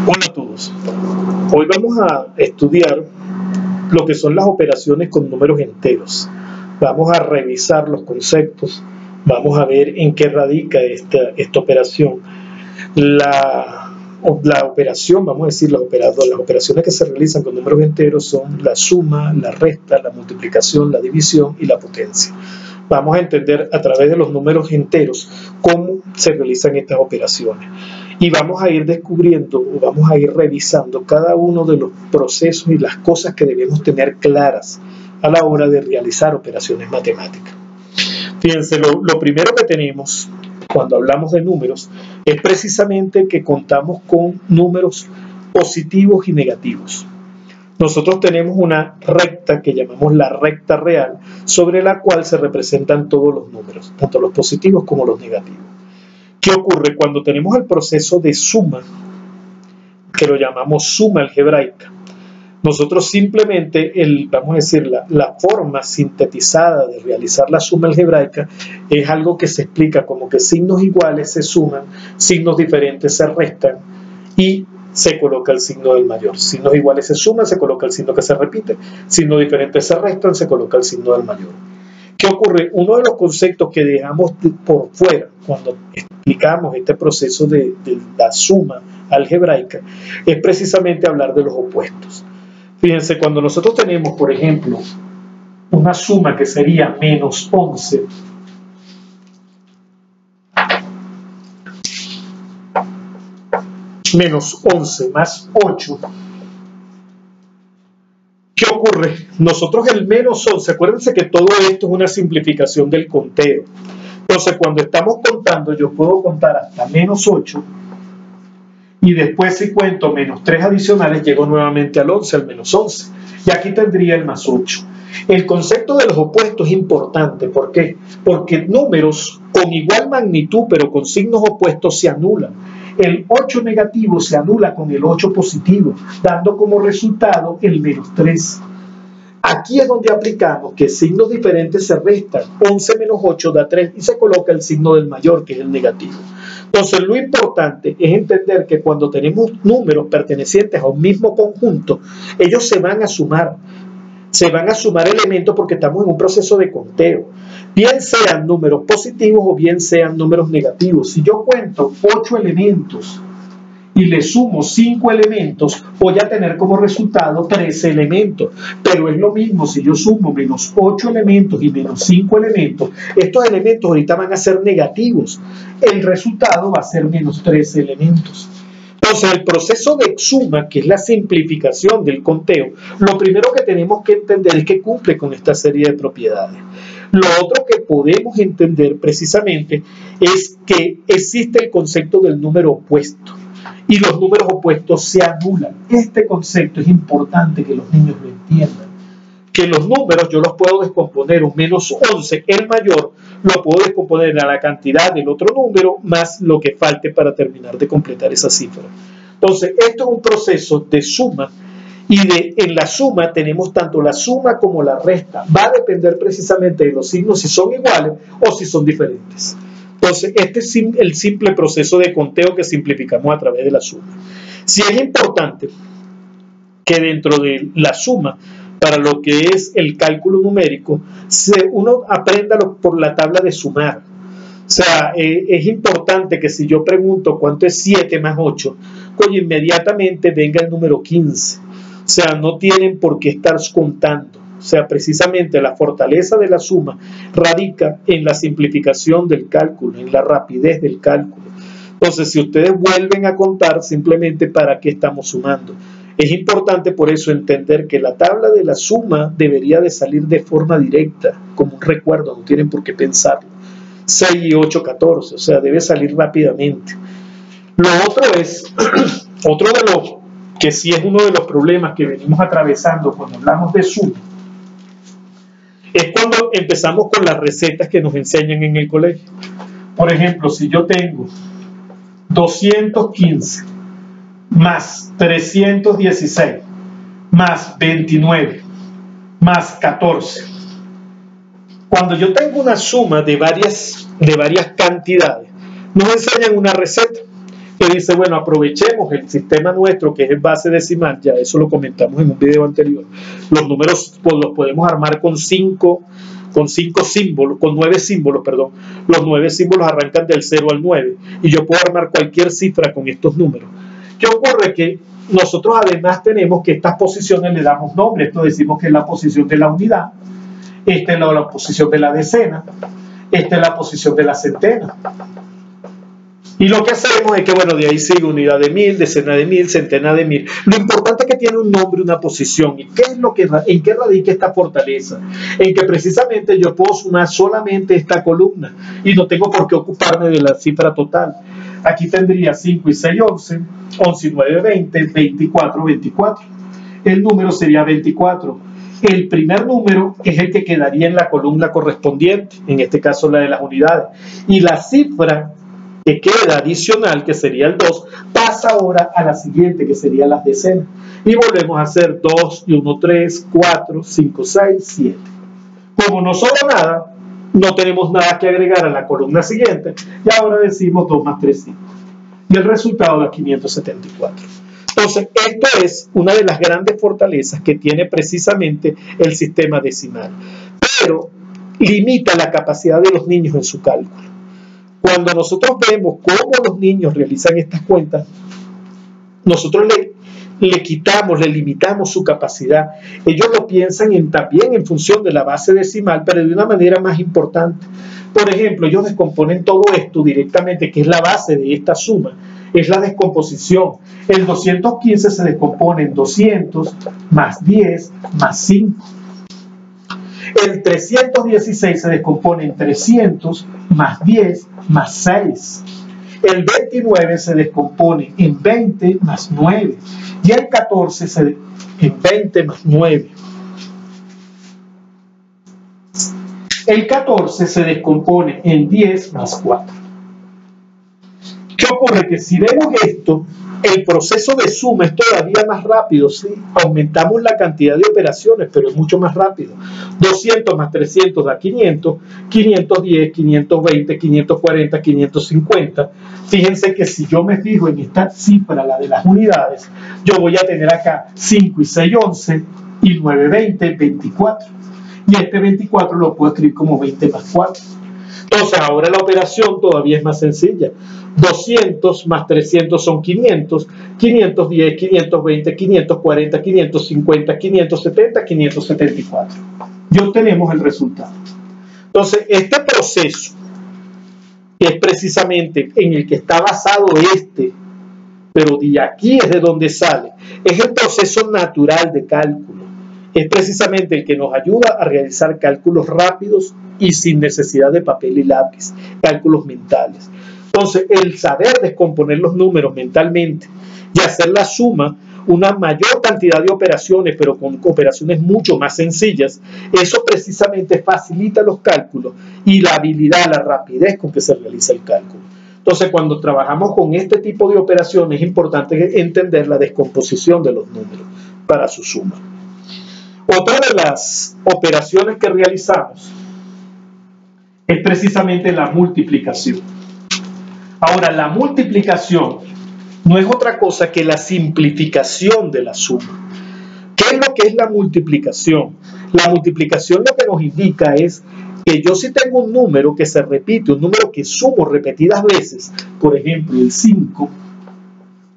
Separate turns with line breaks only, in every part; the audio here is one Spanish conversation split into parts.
Hola a todos. Hoy vamos a estudiar lo que son las operaciones con números enteros. Vamos a revisar los conceptos, vamos a ver en qué radica esta operación. La operación, vamos a decir, las operaciones que se realizan con números enteros son la suma, la resta, la multiplicación, la división y la potencia. Vamos a entender a través de los números enteros cómo se realizan estas operaciones. Y vamos a ir descubriendo o vamos a ir revisando cada uno de los procesos y las cosas que debemos tener claras a la hora de realizar operaciones matemáticas. Fíjense, lo primero que tenemos cuando hablamos de números es precisamente que contamos con números positivos y negativos. Nosotros tenemos una recta que llamamos la recta real, sobre la cual se representan todos los números, tanto los positivos como los negativos. ¿Qué ocurre cuando tenemos el proceso de suma, que lo llamamos suma algebraica? Nosotros simplemente, vamos a decir, la forma sintetizada de realizar la suma algebraica es algo que se explica como que signos iguales se suman, signos diferentes se restan y se coloca el signo del mayor. Signos iguales se suman, se coloca el signo que se repite, signos diferentes se restan, se coloca el signo del mayor. ¿Qué ocurre? Uno de los conceptos que dejamos por fuera cuando explicamos este proceso de la suma algebraica es precisamente hablar de los opuestos. Fíjense, cuando nosotros tenemos, por ejemplo, una suma que sería menos 11, menos 11 más 8, ¿qué ocurre? Nosotros el menos 11, acuérdense que todo esto es una simplificación del conteo. Entonces, cuando estamos contando, yo puedo contar hasta menos 8 y después si cuento menos 3 adicionales, llego nuevamente al 11, al menos 11. Y aquí tendría el más 8. El concepto de los opuestos es importante. ¿Por qué? Porque números con igual magnitud, pero con signos opuestos, se anulan. El 8 negativo se anula con el 8 positivo, dando como resultado el menos 3. Aquí es donde aplicamos que signos diferentes se restan. 11 menos 8 da 3 y se coloca el signo del mayor, que es el negativo. Entonces, lo importante es entender que cuando tenemos números pertenecientes a un mismo conjunto, ellos se van a sumar elementos porque estamos en un proceso de conteo. Bien sean números positivos o bien sean números negativos. Si yo cuento 8 elementos y le sumo 5 elementos, voy a tener como resultado 13 elementos. Pero es lo mismo si yo sumo menos 8 elementos y menos 5 elementos. Estos elementos ahorita van a ser negativos. El resultado va a ser menos 13 elementos. Entonces, el proceso de suma, que es la simplificación del conteo, lo primero que tenemos que entender es que cumple con esta serie de propiedades. Lo otro que podemos entender precisamente es que existe el concepto del número opuesto. Y los números opuestos se anulan. Este concepto es importante que los niños lo entiendan. Que los números yo los puedo descomponer, un menos 11, el mayor, lo puedo descomponer a la cantidad del otro número más lo que falte para terminar de completar esa cifra. Entonces, esto es un proceso de suma y en la suma tenemos tanto la suma como la resta. Va a depender precisamente de los signos si son iguales o si son diferentes. Entonces, este es el simple proceso de conteo que simplificamos a través de la suma. Sí es importante que dentro de la suma, para lo que es el cálculo numérico, uno aprenda por la tabla de sumar. O sea, es importante que si yo pregunto cuánto es 7 más 8, coño, inmediatamente venga el número 15. O sea, no tienen por qué estar contando. O sea, precisamente la fortaleza de la suma radica en la simplificación del cálculo, en la rapidez del cálculo. Entonces, si ustedes vuelven a contar, simplemente ¿para qué estamos sumando? Es importante por eso entender que la tabla de la suma debería de salir de forma directa, como un recuerdo, no tienen por qué pensarlo. 6 y 8, 14, o sea, debe salir rápidamente. Lo otro es, otro de los que sí es uno de los problemas que venimos atravesando cuando hablamos de suma, es cuando empezamos con las recetas que nos enseñan en el colegio. Por ejemplo, si yo tengo 215 más 316 más 29 más 14. Cuando yo tengo una suma de varias cantidades, nos enseñan una receta. que dice, bueno, aprovechemos el sistema nuestro que es en base decimal, ya eso lo comentamos en un video anterior. Los números pues, los podemos armar con 9 símbolos, perdón. Los 9 símbolos arrancan del 0 al 9 y yo puedo armar cualquier cifra con estos números. ¿Qué ocurre? Que nosotros además tenemos que estas posiciones le damos nombre. Esto decimos que es la posición de la unidad, esta es la posición de la decena, esta es la posición de la centena. Y lo que hacemos es que, bueno, de ahí sigue unidad de 1000, decena de 1000, centena de 1000. Lo importante es que tiene un nombre, una posición. ¿Y qué es en qué radica esta fortaleza? En que precisamente yo puedo sumar solamente esta columna y no tengo por qué ocuparme de la cifra total. Aquí tendría 5 y 6, 11, 11 y 9, 20, 24, 24. El número sería 24. El primer número es el que quedaría en la columna correspondiente, en este caso la de las unidades. Y la cifra que queda adicional, que sería el 2, pasa ahora a la siguiente, que sería las decenas. Y volvemos a hacer 2 y 1, 3, 4, 5, 6, 7. Como no sobra nada, no tenemos nada que agregar a la columna siguiente, y ahora decimos 2 más 3, 5. Y el resultado da 574. Entonces, esto es una de las grandes fortalezas que tiene precisamente el sistema decimal, pero limita la capacidad de los niños en su cálculo. Cuando nosotros vemos cómo los niños realizan estas cuentas, nosotros le quitamos, le limitamos su capacidad. Ellos lo piensan también en función de la base decimal, pero de una manera más importante. Por ejemplo, ellos descomponen todo esto directamente, que es la base de esta suma, es la descomposición. El 215 se descompone en 200 más 10 más 5. El 316 se descompone en 300 más 10 más 6. El 29 se descompone en 20 más 9. Y el 14 en 20 más 9. El 14 se descompone en 10 más 4. ¿Qué ocurre? Que si vemos esto, el proceso de suma es todavía más rápido, ¿sí? Aumentamos la cantidad de operaciones, pero es mucho más rápido. 200 más 300 da 500, 510, 520, 540, 550. Fíjense que si yo me fijo en esta cifra, la de las unidades, yo voy a tener acá 5 y 6, 11, y 9, 20, 24. Y este 24 lo puedo escribir como 20 más 4. Entonces ahora la operación todavía es más sencilla. 200 más 300 son 500, 510, 520, 540, 550, 570, 574. Y obtenemos el resultado. Entonces, este proceso, que es precisamente en el que está basado pero de aquí es de donde sale, es el proceso natural de cálculo. Es precisamente el que nos ayuda a realizar cálculos rápidos y sin necesidad de papel y lápiz, cálculos mentales. Entonces, el saber descomponer los números mentalmente y hacer la suma, una mayor cantidad de operaciones, pero con operaciones mucho más sencillas, eso precisamente facilita los cálculos y la habilidad, la rapidez con que se realiza el cálculo. Entonces, cuando trabajamos con este tipo de operaciones, es importante entender la descomposición de los números para su suma. Otra de las operaciones que realizamos es precisamente la multiplicación. Ahora, la multiplicación no es otra cosa que la simplificación de la suma. ¿Qué es lo que es la multiplicación? La multiplicación lo que nos indica es que yo si tengo un número que se repite, un número que sumo repetidas veces, por ejemplo el 5,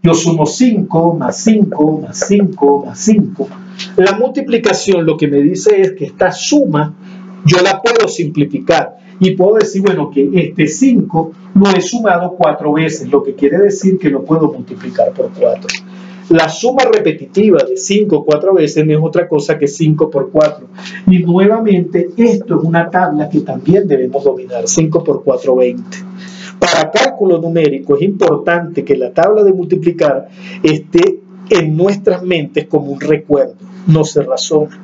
yo sumo 5 más 5 más 5 más 5. La multiplicación lo que me dice es que esta suma yo la puedo simplificar y puedo decir, bueno, que este 5 lo he sumado 4 veces, lo que quiere decir que lo puedo multiplicar por 4. La suma repetitiva de 5 4 veces no es otra cosa que 5 por 4. Y nuevamente, esto es una tabla que también debemos dominar, 5 por 4, 20. Para cálculo numérico es importante que la tabla de multiplicar esté en nuestras mentes como un recuerdo, no se razona,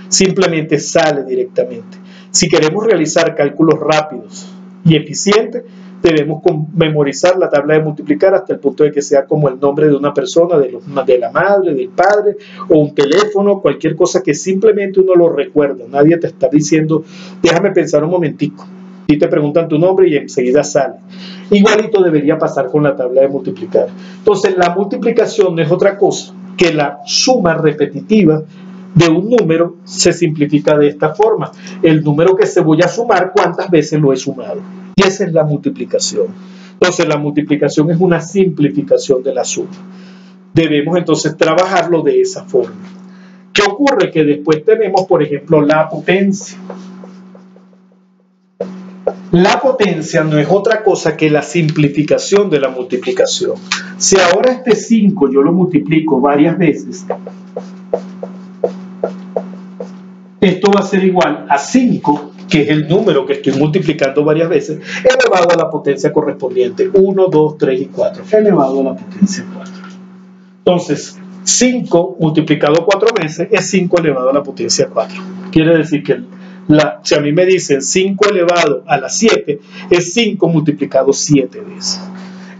simplemente sale directamente. Si queremos realizar cálculos rápidos y eficientes, debemos memorizar la tabla de multiplicar hasta el punto de que sea como el nombre de una persona, de la madre, del padre, o un teléfono, cualquier cosa que simplemente uno lo recuerda. Nadie te está diciendo, déjame pensar un momentico. Y te preguntan tu nombre y enseguida sale. Igualito debería pasar con la tabla de multiplicar. Entonces, la multiplicación no es otra cosa que la suma repetitiva de un número se simplifica de esta forma. El número que se voy a sumar, ¿cuántas veces lo he sumado? Y esa es la multiplicación. Entonces, la multiplicación es una simplificación de la suma. Debemos entonces trabajarlo de esa forma. ¿Qué ocurre? Que después tenemos, por ejemplo, la potencia. La potencia no es otra cosa que la simplificación de la multiplicación. Si ahora este 5 yo lo multiplico varias veces, esto va a ser igual a 5, que es el número que estoy multiplicando varias veces, elevado a la potencia correspondiente. 1, 2, 3 y 4, elevado a la potencia 4. Entonces, 5 multiplicado 4 veces es 5 elevado a la potencia 4. Quiere decir que si a mí me dicen 5 elevado a la 7, es 5 multiplicado 7 veces.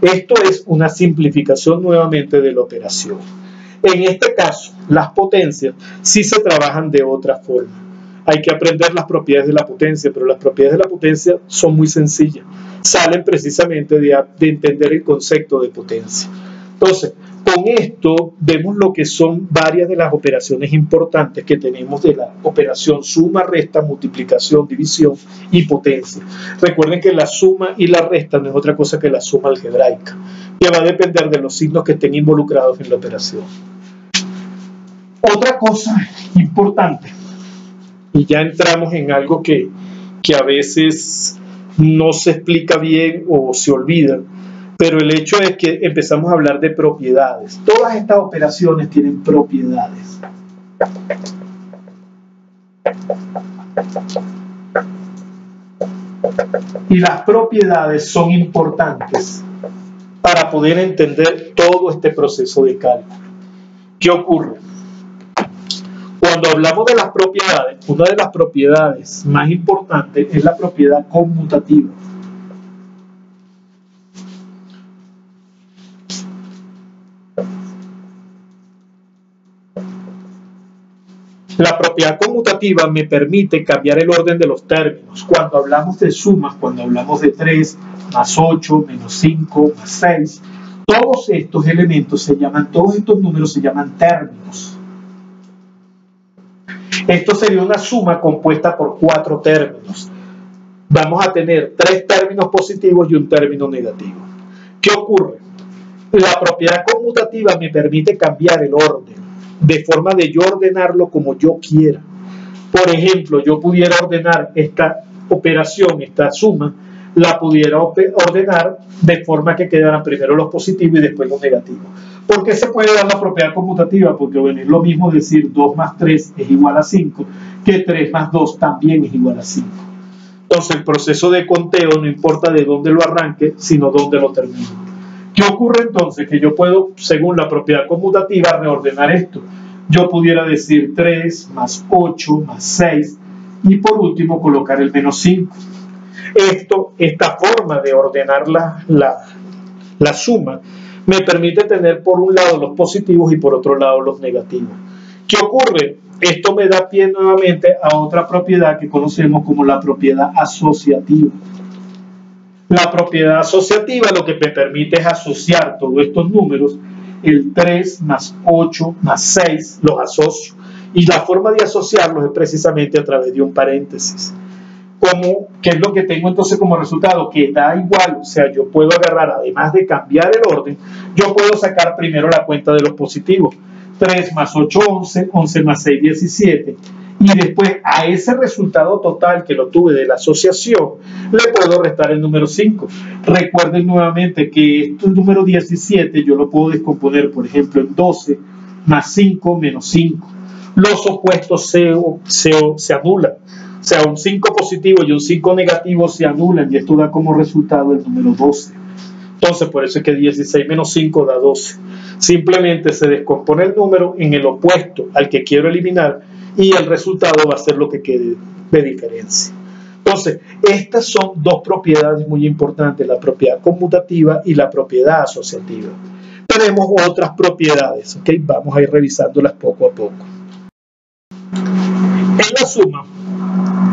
Esto es una simplificación nuevamente de la operación. En este caso, las potencias sí se trabajan de otra forma. Hay que aprender las propiedades de la potencia, pero las propiedades de la potencia son muy sencillas. Salen precisamente de entender el concepto de potencia. Entonces, con esto vemos lo que son varias de las operaciones importantes que tenemos de la operación suma, resta, multiplicación, división y potencia. Recuerden que la suma y la resta no es otra cosa que la suma algebraica, que va a depender de los signos que estén involucrados en la operación. Otra cosa importante, y ya entramos en algo que a veces no se explica bien o se olvida, pero el hecho es que empezamos a hablar de propiedades. Todas estas operaciones tienen propiedades. Y las propiedades son importantes para poder entender todo este proceso de cálculo. ¿Qué ocurre? Cuando hablamos de las propiedades, una de las propiedades más importantes es la propiedad conmutativa. La propiedad conmutativa me permite cambiar el orden de los términos. Cuando hablamos de sumas, cuando hablamos de 3 más 8 menos 5 más 6, todos estos elementos todos estos números se llaman términos. Esto sería una suma compuesta por 4 términos. Vamos a tener 3 términos positivos y un término negativo. ¿Qué ocurre? La propiedad conmutativa me permite cambiar el orden, de forma de yo ordenarlo como yo quiera. Por ejemplo, yo pudiera ordenar esta operación, esta suma, la pudiera ordenar de forma que quedaran primero los positivos y después los negativos. ¿Por qué se puede dar la propiedad conmutativa? Porque bueno, es lo mismo decir 2 más 3 es igual a 5 que 3 más 2 también es igual a 5. Entonces el proceso de conteo no importa de dónde lo arranque, sino dónde lo termine. ¿Qué ocurre entonces? Que yo puedo, según la propiedad conmutativa, reordenar esto. Yo pudiera decir 3 más 8 más 6 y por último colocar el menos 5. Esta forma de ordenar la suma me permite tener por un lado los positivos y por otro lado los negativos. ¿Qué ocurre? Esto me da pie nuevamente a otra propiedad que conocemos como la propiedad asociativa. La propiedad asociativa lo que me permite es asociar todos estos números, el 3 más 8 más 6, los asocio. Y la forma de asociarlos es precisamente a través de un paréntesis. ¿Qué es lo que tengo entonces como resultado? Que da igual, o sea, yo puedo agarrar, además de cambiar el orden, yo puedo sacar primero la cuenta de los positivos. 3 más 8, 11, 11 más 6, 17. Y después a ese resultado total que lo tuve de la asociación, le puedo restar el número 5. Recuerden nuevamente que este número 17 yo lo puedo descomponer, por ejemplo, en 12 más 5 menos 5. Los opuestos se anulan. O sea, un 5 positivo y un 5 negativo se anulan y esto da como resultado el número 12. Entonces, por eso es que 16 menos 5 da 12. Simplemente se descompone el número en el opuesto al que quiero eliminar y el resultado va a ser lo que quede de diferencia. Entonces, estas son dos propiedades muy importantes, la propiedad conmutativa y la propiedad asociativa. Tenemos otras propiedades, ¿ok? Vamos a ir revisándolas poco a poco. En la suma,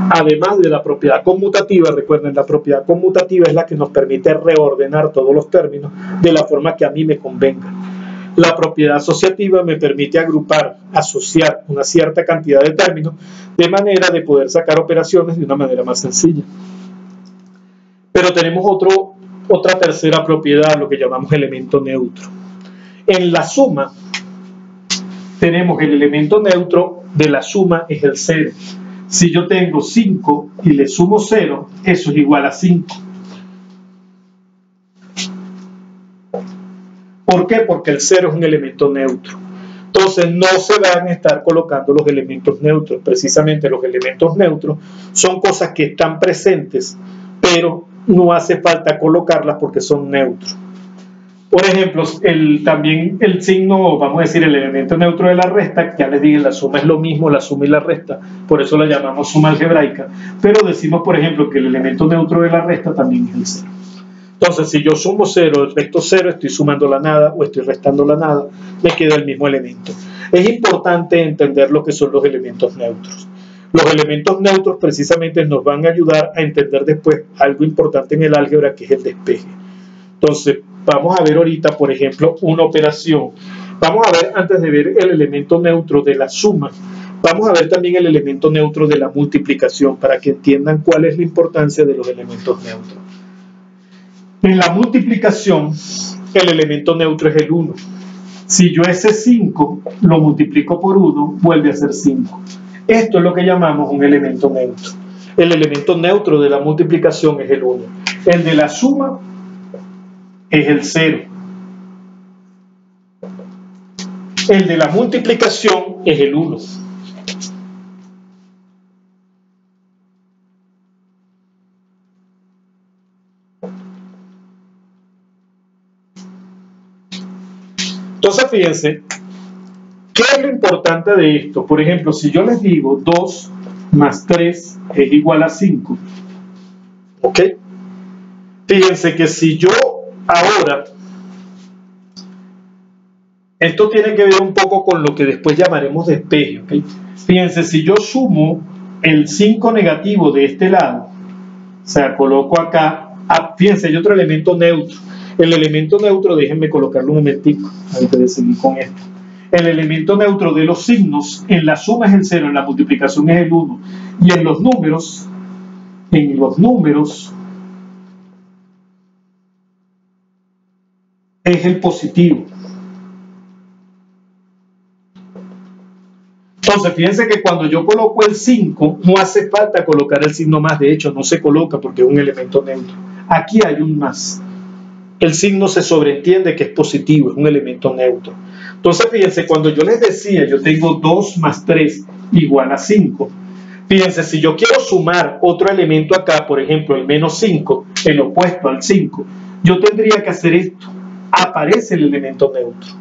Además de la propiedad conmutativa, recuerden, la propiedad conmutativa es la que nos permite reordenar todos los términos de la forma que a mí me convenga. La propiedad asociativa me permite agrupar, asociar una cierta cantidad de términos de manera de poder sacar operaciones de una manera más sencilla. Pero tenemos otra tercera propiedad, lo que llamamos elemento neutro. En la suma tenemos el elemento neutro de la suma es el 0. Si yo tengo 5 y le sumo 0, eso es igual a 5. ¿Por qué? Porque el 0 es un elemento neutro. Entonces no se van a estar colocando los elementos neutros. Precisamente los elementos neutros son cosas que están presentes, pero no hace falta colocarlas porque son neutros. Por ejemplo, también el signo, vamos a decir, el elemento neutro de la resta, ya les dije, la suma es lo mismo, la suma y la resta, por eso la llamamos suma algebraica, pero decimos, por ejemplo, que el elemento neutro de la resta también es el 0. Entonces, si yo sumo 0, resto 0, estoy sumando la nada o estoy restando la nada, me queda el mismo elemento. Es importante entender lo que son los elementos neutros. Los elementos neutros precisamente nos van a ayudar a entender después algo importante en el álgebra, que es el despeje. Entonces, vamos a ver ahorita, por ejemplo, una operación. Vamos a ver, antes de ver el elemento neutro de la suma, vamos a ver también el elemento neutro de la multiplicación, para que entiendan cuál es la importancia de los elementos neutros. En la multiplicación, el elemento neutro es el 1. Si yo ese 5 lo multiplico por 1, vuelve a ser 5. Esto es lo que llamamos un elemento neutro. El elemento neutro de la multiplicación es el 1. El de la suma es el 0. El de la multiplicación es el 1. Entonces, fíjense, ¿qué es lo importante de esto? Por ejemplo, si yo les digo 2 más 3 es igual a 5, ¿ok? Fíjense que si yo ahora, esto tiene que ver un poco con lo que después llamaremos despeje, ¿ok? Fíjense, si yo sumo el 5 negativo de este lado, o sea, coloco acá, fíjense, hay otro elemento neutro. El elemento neutro, déjenme colocarlo un momentico, antes de seguir con esto. El elemento neutro de los signos, en la suma es el 0, en la multiplicación es el 1. Y en los números es el positivo. Entonces, fíjense que cuando yo coloco el 5, no hace falta colocar el signo más. De hecho, no se coloca porque es un elemento neutro. Aquí hay un más. El signo se sobreentiende que es positivo, es un elemento neutro. Entonces, fíjense, cuando yo les decía, yo tengo 2 más 3 igual a 5. Fíjense, si yo quiero sumar otro elemento acá, por ejemplo, el menos 5, el opuesto al 5, yo tendría que hacer esto. Aparece el elemento neutro.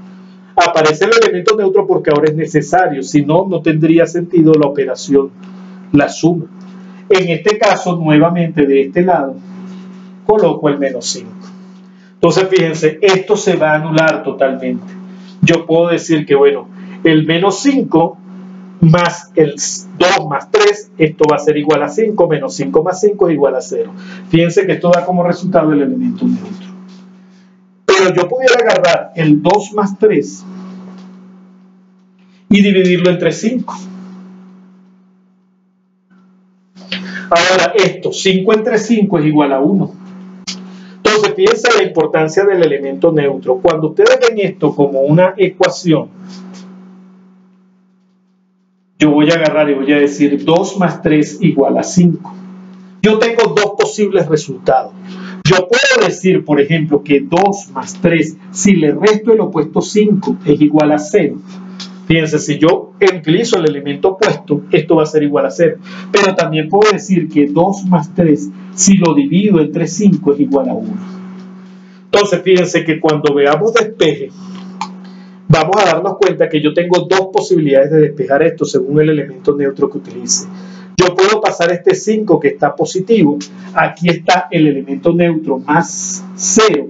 Aparece el elemento neutro porque ahora es necesario, si no, no tendría sentido la operación, la suma. En este caso, nuevamente de este lado, coloco el menos 5. Entonces, fíjense, esto se va a anular totalmente. Yo puedo decir que, bueno, el menos 5 más el 2 más 3, esto va a ser igual a 5, menos 5 más 5 es igual a 0. Fíjense que esto da como resultado el elemento neutro. Pero yo pudiera agarrar el 2 más 3 y dividirlo entre 5. Ahora esto, 5 entre 5 es igual a 1. Entonces, fíjense la importancia del elemento neutro. Cuando ustedes ven esto como una ecuación, yo voy a agarrar y voy a decir 2 más 3 igual a 5. Yo tengo dos posibles resultados. Yo puedo decir, por ejemplo, que 2 más 3, si le resto el opuesto 5, es igual a 0. Fíjense, si yo utilizo el elemento opuesto, esto va a ser igual a 0. Pero también puedo decir que 2 más 3, si lo divido entre 5, es igual a 1. Entonces, fíjense que cuando veamos despeje, vamos a darnos cuenta que yo tengo dos posibilidades de despejar esto según el elemento neutro que utilice. Yo puedo pasar este 5 que está positivo, aquí está el elemento neutro más 0.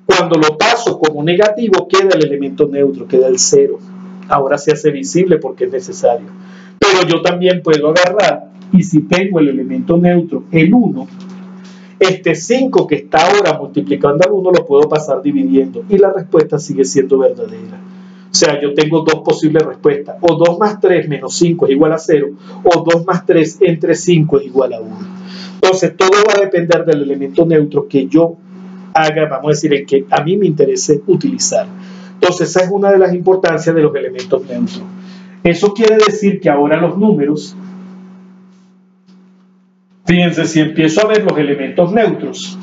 Cuando lo paso como negativo, queda el elemento neutro, queda el 0. Ahora se hace visible porque es necesario. Pero yo también puedo agarrar y si tengo el elemento neutro el 1, este 5 que está ahora multiplicando al 1 lo puedo pasar dividiendo y la respuesta sigue siendo verdadera. O sea, yo tengo dos posibles respuestas, o 2 más 3 menos 5 es igual a 0, o 2 más 3 entre 5 es igual a 1. Entonces, todo va a depender del elemento neutro que yo haga, vamos a decir, el que a mí me interese utilizar. Entonces, esa es una de las importancias de los elementos neutros. Eso quiere decir que ahora los números, fíjense, si empiezo a ver los elementos neutros,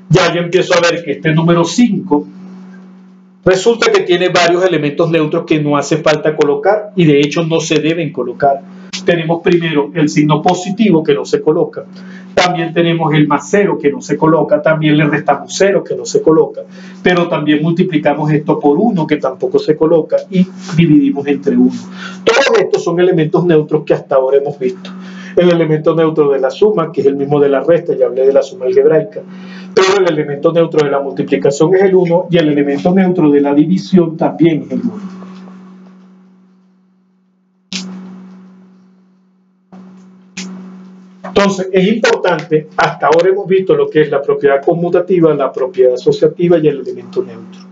ya yo empiezo a ver que este número 5 resulta que tiene varios elementos neutros que no hace falta colocar y de hecho no se deben colocar. Tenemos primero el signo positivo que no se coloca, también tenemos el más 0 que no se coloca, también le restamos 0 que no se coloca, pero también multiplicamos esto por 1 que tampoco se coloca y dividimos entre 1. Todos estos son elementos neutros que hasta ahora hemos visto. El elemento neutro de la suma, que es el mismo de la resta, ya hablé de la suma algebraica, pero el elemento neutro de la multiplicación es el 1 y el elemento neutro de la división también es el 1. Entonces, es importante, hasta ahora hemos visto lo que es la propiedad conmutativa, la propiedad asociativa y el elemento neutro.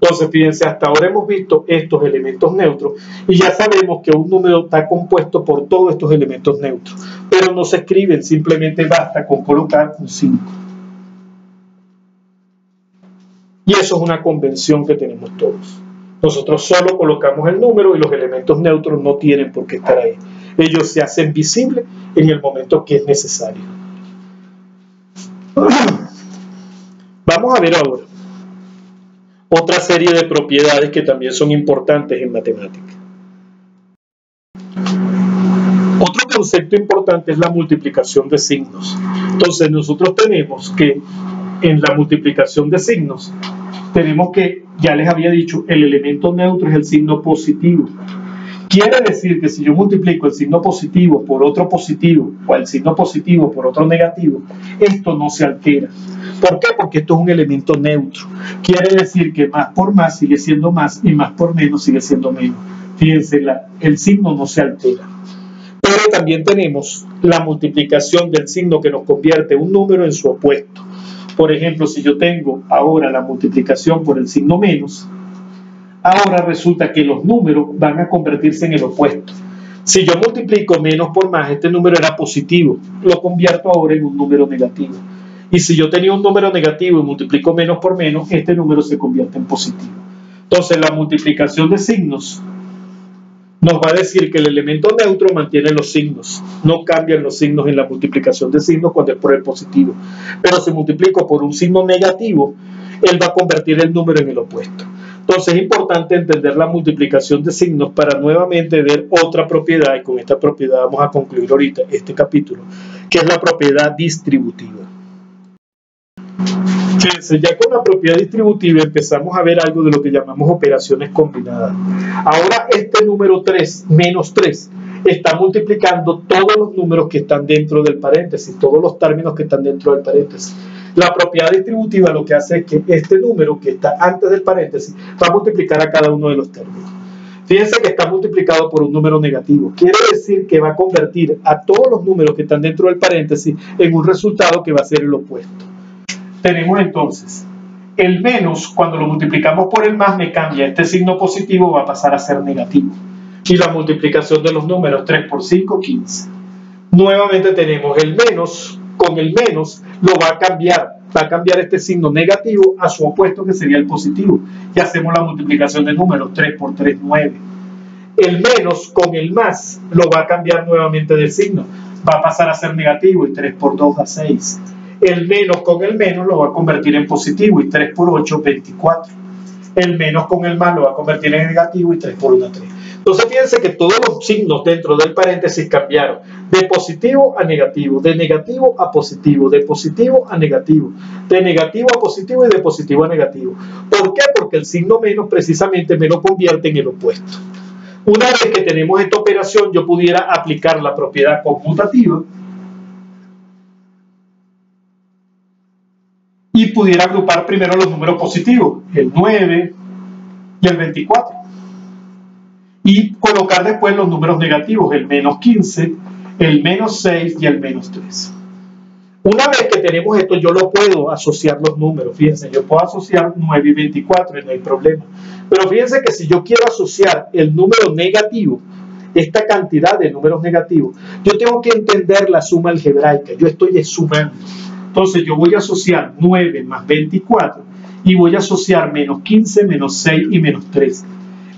Entonces, fíjense, hasta ahora hemos visto estos elementos neutros y ya sabemos que un número está compuesto por todos estos elementos neutros, pero no se escriben, simplemente basta con colocar un 5. Y eso es una convención que tenemos todos. Nosotros solo colocamos el número y los elementos neutros no tienen por qué estar ahí. Ellos se hacen visibles en el momento que es necesario. Vamos a ver ahora otra serie de propiedades que también son importantes en matemática. Otro concepto importante es la multiplicación de signos. Entonces nosotros tenemos que en la multiplicación de signos tenemos que, ya les había dicho, el elemento neutro es el signo positivo. Quiere decir que si yo multiplico el signo positivo por otro positivo o el signo positivo por otro negativo, esto no se altera. ¿Por qué? Porque esto es un elemento neutro. Quiere decir que más por más sigue siendo más y más por menos sigue siendo menos. Fíjense, el signo no se altera. Pero también tenemos la multiplicación del signo que nos convierte un número en su opuesto. Por ejemplo, si yo tengo ahora la multiplicación por el signo menos, ahora resulta que los números van a convertirse en el opuesto. Si yo multiplico menos por más, este número era positivo, lo convierto ahora en un número negativo. Y si yo tenía un número negativo y multiplico menos por menos, este número se convierte en positivo. Entonces, la multiplicación de signos nos va a decir que el elemento neutro mantiene los signos, no cambian los signos en la multiplicación de signos cuando es por el positivo. Pero si multiplico por un signo negativo, él va a convertir el número en el opuesto. Entonces es importante entender la multiplicación de signos para nuevamente ver otra propiedad, y con esta propiedad vamos a concluir ahorita este capítulo, que es la propiedad distributiva. Fíjense, ya con la propiedad distributiva empezamos a ver algo de lo que llamamos operaciones combinadas. Ahora este número 3 menos 3 está multiplicando todos los números que están dentro del paréntesis, todos los términos que están dentro del paréntesis. La propiedad distributiva lo que hace es que este número que está antes del paréntesis va a multiplicar a cada uno de los términos. Fíjense que está multiplicado por un número negativo. Quiere decir que va a convertir a todos los números que están dentro del paréntesis en un resultado que va a ser el opuesto. Tenemos entonces el menos, cuando lo multiplicamos por el más, me cambia. Este signo positivo va a pasar a ser negativo. Y la multiplicación de los números, 3 por 5, 15. Nuevamente tenemos el menos, con el menos lo va a cambiar este signo negativo a su opuesto, que sería el positivo. Y hacemos la multiplicación de números, 3 por 3, 9. El menos con el más lo va a cambiar nuevamente de signo. Va a pasar a ser negativo y 3 por 2 da 6. El menos con el menos lo va a convertir en positivo y 3 por 8, 24. El menos con el más lo va a convertir en negativo y 3 por 1, 3. Entonces fíjense que todos los signos dentro del paréntesis cambiaron de positivo a negativo, de negativo a positivo, de positivo a negativo, de negativo a positivo y de positivo a negativo. ¿Por qué? Porque el signo menos precisamente me lo convierte en el opuesto. Una vez que tenemos esta operación, yo pudiera aplicar la propiedad conmutativa y pudiera agrupar primero los números positivos, el 9 y el 24. Y colocar después los números negativos, el menos 15, el menos 6 y el menos 3. Una vez que tenemos esto, yo lo puedo asociar los números. Fíjense, yo puedo asociar 9 y 24 y no hay problema. Pero fíjense que si yo quiero asociar el número negativo, esta cantidad de números negativos, yo tengo que entender la suma algebraica. Yo estoy sumando. Entonces yo voy a asociar 9 más 24 y voy a asociar menos 15, menos 6 y menos 3.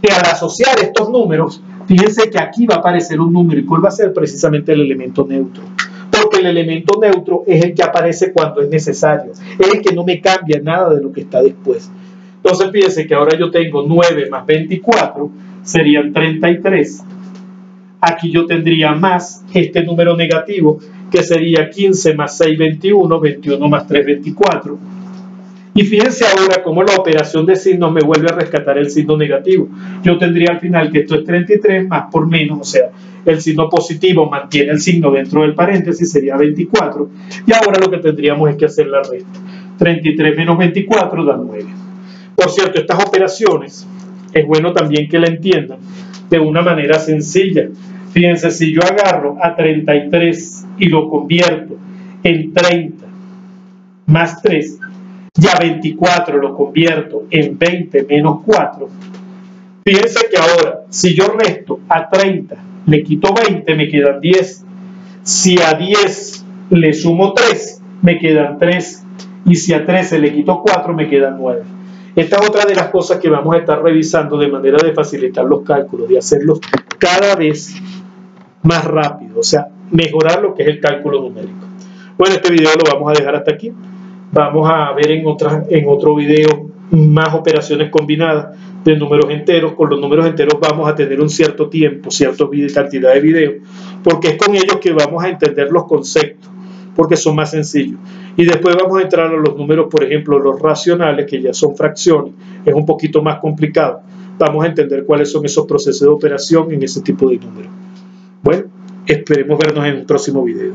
Y al asociar estos números, fíjense que aquí va a aparecer un número. ¿Y cuál va a ser? Precisamente el elemento neutro. Porque el elemento neutro es el que aparece cuando es necesario. Es el que no me cambia nada de lo que está después. Entonces fíjense que ahora yo tengo 9 más 24, serían 33. Aquí yo tendría más este número negativo, que sería 15 más 6, 21, 21 más 3, 24. Y fíjense ahora cómo la operación de signos me vuelve a rescatar el signo negativo. Yo tendría al final que esto es 33 más por menos, o sea, el signo positivo mantiene el signo dentro del paréntesis, sería 24. Y ahora lo que tendríamos es que hacer la resta. 33 menos 24 da 9. Por cierto, estas operaciones es bueno también que la entiendan de una manera sencilla. Fíjense, si yo agarro a 33 y lo convierto en 30 más 3, y a 24 lo convierto en 20 menos 4, fíjense que ahora, si yo resto a 30, le quito 20, me quedan 10. Si a 10 le sumo 3, me quedan 3. Y si a 13 le quito 4, me quedan 9. Esta es otra de las cosas que vamos a estar revisando de manera de facilitar los cálculos, de hacerlos cada vez más rápido, o sea, mejorar lo que es el cálculo numérico. Bueno, este video lo vamos a dejar hasta aquí. Vamos a ver en otro video más operaciones combinadas de números enteros. Con los números enteros vamos a tener un cierto tiempo, cierta cantidad de videos, porque es con ellos que vamos a entender los conceptos, porque son más sencillos. Y después vamos a entrar a los números, por ejemplo, los racionales, que ya son fracciones, es un poquito más complicado. Vamos a entender cuáles son esos procesos de operación en ese tipo de números. Bueno, esperemos vernos en un próximo video.